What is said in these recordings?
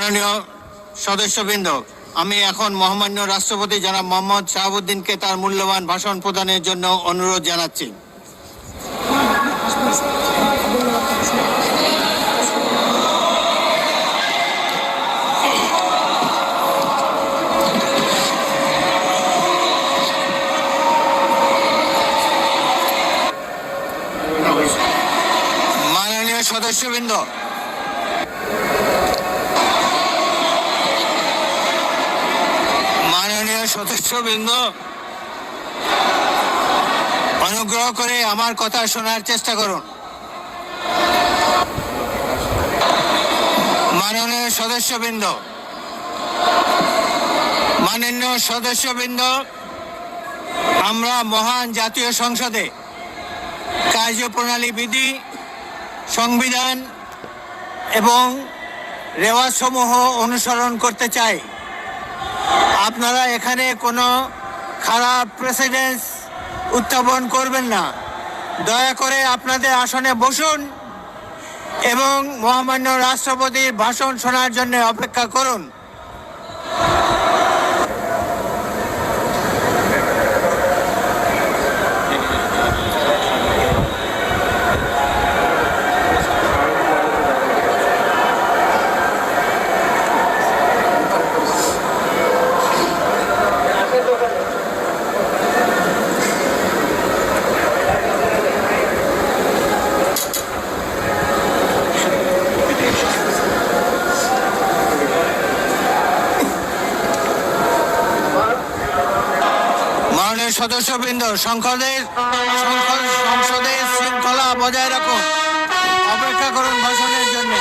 মাননীয় সদস্যবৃন্দ, আমি এখন মহামান্য রাষ্ট্রপতি জনাব মোহাম্মদ শাহাবুদ্দিনকে তার মূল্যবান ভাষণ প্রদানের জন্য অনুরোধ জানাচ্ছি। মাননীয় সদস্যবৃন্দ, অনুগ্রহ করে আমার কথা শোনার চেষ্টা করুন। মাননীয় সদস্যবৃন্দ, আমরা মহান জাতীয় সংসদে কার্যপ্রণালী বিধি, সংবিধান এবং রেওয়াজসমূহ অনুসরণ করতে চাই। আপনারা এখানে কোনো খারাপ প্রেসিডেন্স উত্থাপন করবেন না। দয়া করে আপনাদের আসনে বসুন এবং মহামান্য রাষ্ট্রপতির ভাষণ শোনার জন্য অপেক্ষা করুন। সদস্যবৃন্দ, সংসদের শৃঙ্খলা বজায় রাখুন। অপেক্ষা করুন ভাষণের জন্য।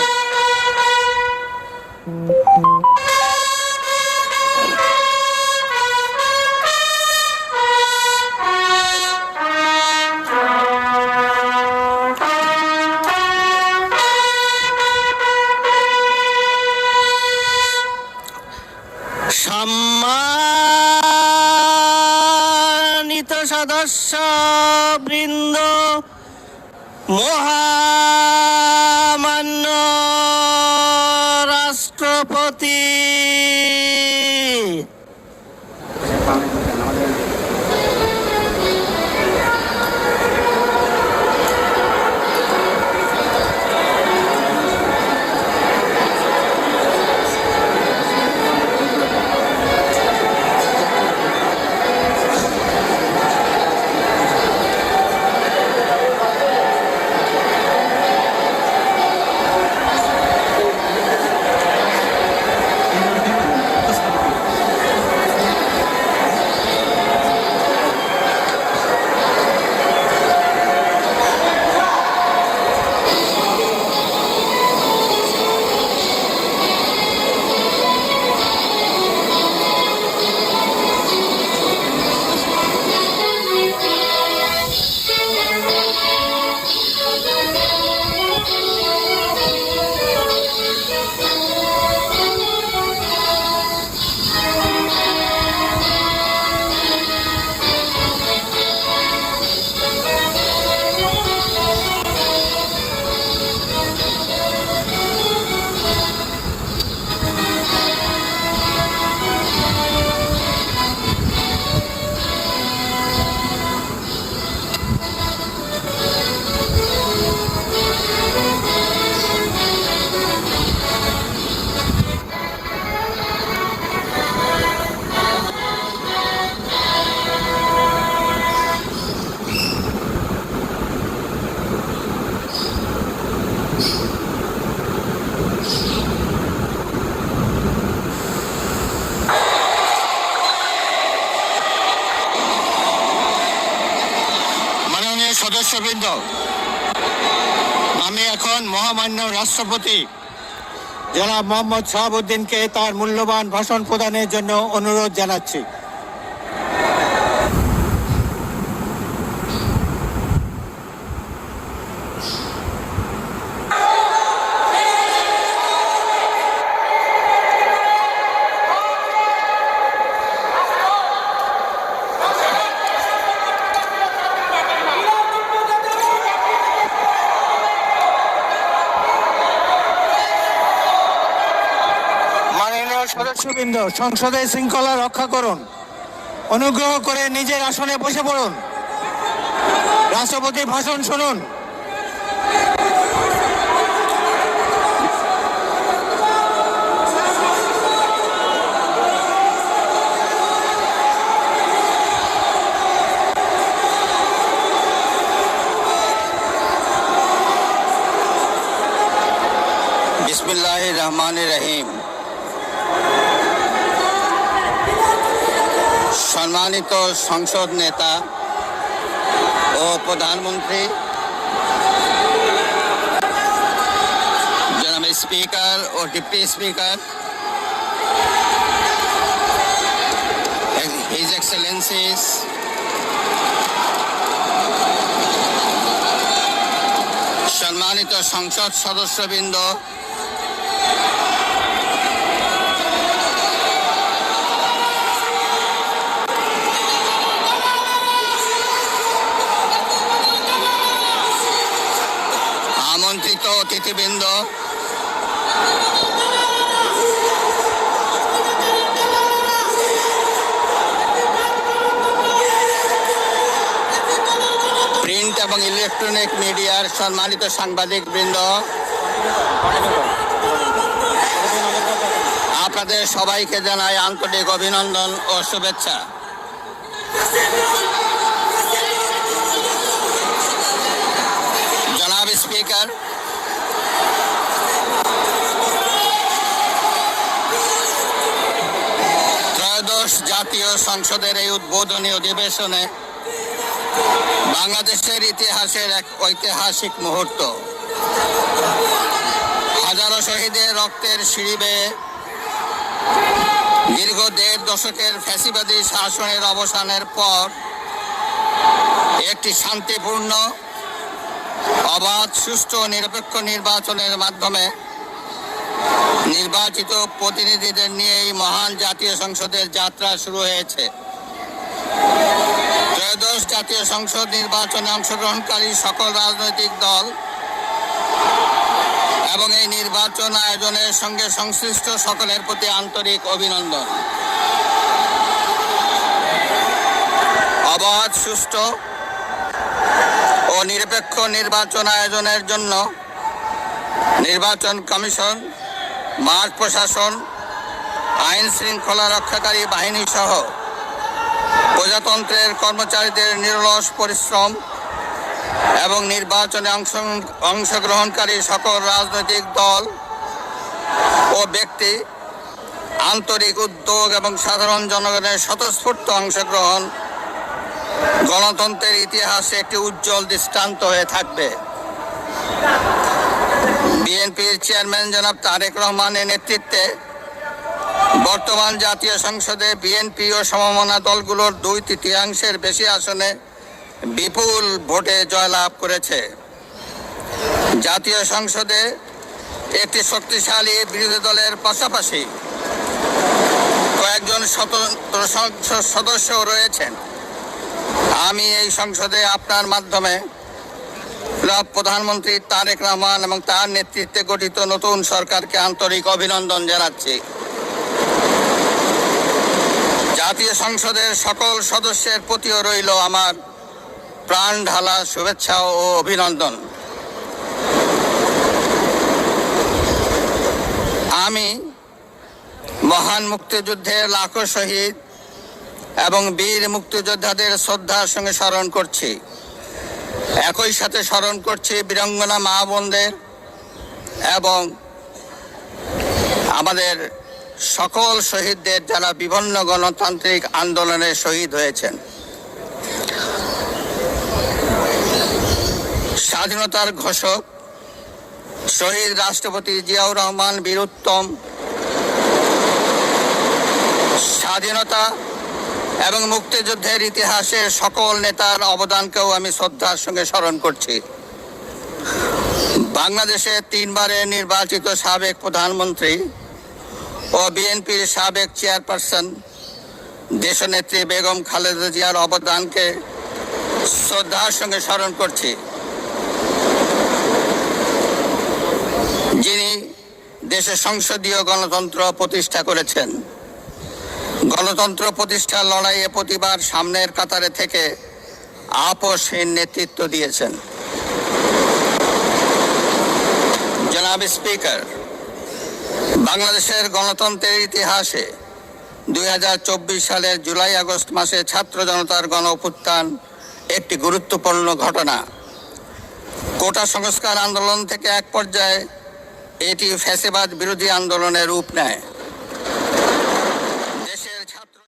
সদস্যবৃন্দ, মহামান্য রাষ্ট্রপতি, সদস্যবৃন্দ, আমি এখন মহামান্য রাষ্ট্রপতি জনাব মোহাম্মদ শাহাবুদ্দিনকে তার মূল্যবান ভাষণ প্রদানের জন্য অনুরোধ জানাচ্ছি। সদস্যবৃন্দ, সংসদের শৃঙ্খলা রক্ষা করুন। অনুগ্রহ করে নিজের আসনে বসে পড়ুন। রাষ্ট্রপতির ভাষণ শুনুন। বিসমিল্লাহির রহমানির রহিম। সম্মানিত সংসদ নেতা ও প্রধানমন্ত্রী, জনাব স্পিকার ও ডিপ্টি স্পিকার, হিজ এক্সেলেন্সিস, সম্মানিত সংসদ সদস্যবৃন্দ, আমন্ত্রিত অতিথিবৃন্দ, প্রিন্ট এবং ইলেকট্রনিক মিডিয়ার সম্মানিত সাংবাদিক বৃন্দ, আপনাদের সবাইকে জানাই আন্তরিক অভিনন্দন ও শুভেচ্ছা। জনাব স্পিকার, ত্রয়োদশ জাতীয় সংসদের এই উদ্বোধনী অধিবেশনে বাংলাদেশের ইতিহাসের এক ঐতিহাসিক মুহূর্ত। হাজারো শহীদের রক্তের সিঁড়ি বেয়ে দীর্ঘ ১.৫ দশকের ফ্যাসিবাদী শাসনের অবসানের পর একটি শান্তিপূর্ণ, অবাধ, সুষ্ঠু ও নিরপেক্ষ নির্বাচনের মাধ্যমে নির্বাচিত প্রতিনিধিদের নিয়ে এই মহান জাতীয় সংসদের যাত্রা শুরু হয়েছে। ত্রয়োদশ জাতীয় সংসদ নির্বাচনে অংশগ্রহণকারী সকল রাজনৈতিক দল এবং এই নির্বাচন আয়োজনের সঙ্গে সংশ্লিষ্ট সকলের প্রতি আন্তরিক অভিনন্দন। অবাধ, সুষ্ঠু ও নিরপেক্ষ নির্বাচন আয়োজনের জন্য নির্বাচন কমিশন, মাঠ প্রশাসন, আইন শৃঙ্খলা রক্ষাকারী বাহিনী সহ প্রজাতন্ত্রের কর্মচারীদের নিরলস পরিশ্রম এবং নির্বাচনে অংশগ্রহণকারী সকল রাজনৈতিক দল ও ব্যক্তি, আন্তরিক উদ্যোগ এবং সাধারণ জনগণের স্বতঃস্ফূর্ত অংশগ্রহণ গণতন্ত্রের ইতিহাসে একটি উজ্জ্বল দৃষ্টান্ত হয়ে থাকবে। বিএনপির চেয়ারম্যান জনাব তারেক রহমানের নেতৃত্বে বর্তমান জাতীয় সংসদে বিএনপি ও সমমনা দলগুলোর 2/3 বেশি আসনে বিপুল ভোটে জয়লাভ করেছে। জাতীয় সংসদে একটি শক্তিশালী বিরোধী দলের পাশাপাশি কয়েকজন স্বতন্ত্র সংসদ সদস্য রয়েছেন। আমি এই সংসদে আপনার মাধ্যমে প্রধানমন্ত্রী তারেক রহমান এবং তার নেতৃত্বে গঠিত নতুন সরকারকে আন্তরিক অভিনন্দন জানাচ্ছি। জাতীয় সংসদের সকল সদস্যের প্রতিও রইল আমার প্রাণ ঢালা শুভেচ্ছা ও অভিনন্দন। আমি মহান মুক্তিযুদ্ধের লাখো শহীদ এবং বীর মুক্তিযোদ্ধাদের শ্রদ্ধার সঙ্গে স্মরণ করছি। একই সাথে স্মরণ করছি বীরাঙ্গনা মা বোনদের এবং আমাদের সকল শহীদদের যারা বিভিন্ন গণতান্ত্রিক আন্দোলনে শহীদ হয়েছেন। স্বাধীনতার ঘোষক শহীদ রাষ্ট্রপতি জিয়াউর রহমান বীর উত্তম স্বাধীনতা এবং মুক্তিযুদ্ধের ইতিহাসের সকল নেতার অবদানকেও আমি শ্রদ্ধার সঙ্গে স্মরণ করছি। বাংলাদেশের 3 বারের নির্বাচিত সাবেক প্রধানমন্ত্রী ও বিএনপির সাবেক চেয়ারপারসন দেশনেত্রী বেগম খালেদা জিয়ার অবদানকে শ্রদ্ধার সঙ্গে স্মরণ করছি, যিনি দেশে সংসদীয় গণতন্ত্র প্রতিষ্ঠা করেছেন। গণতন্ত্র প্রতিষ্ঠার লড়াইয়ে প্রতিবার সামনের কাতারে থেকে আপোষহীন নেতৃত্ব দিয়েছেন। জনাব স্পিকার, বাংলাদেশের গণতন্ত্রের ইতিহাসে 2024 সালের জুলাই আগস্ট মাসে ছাত্র জনতার গণ অভ্যুত্থান একটি গুরুত্বপূর্ণ ঘটনা। কোটা সংস্কার আন্দোলন থেকে এক পর্যায়ে এটি ফ্যাসিবাদ বিরোধী আন্দোলনের রূপ নেয়।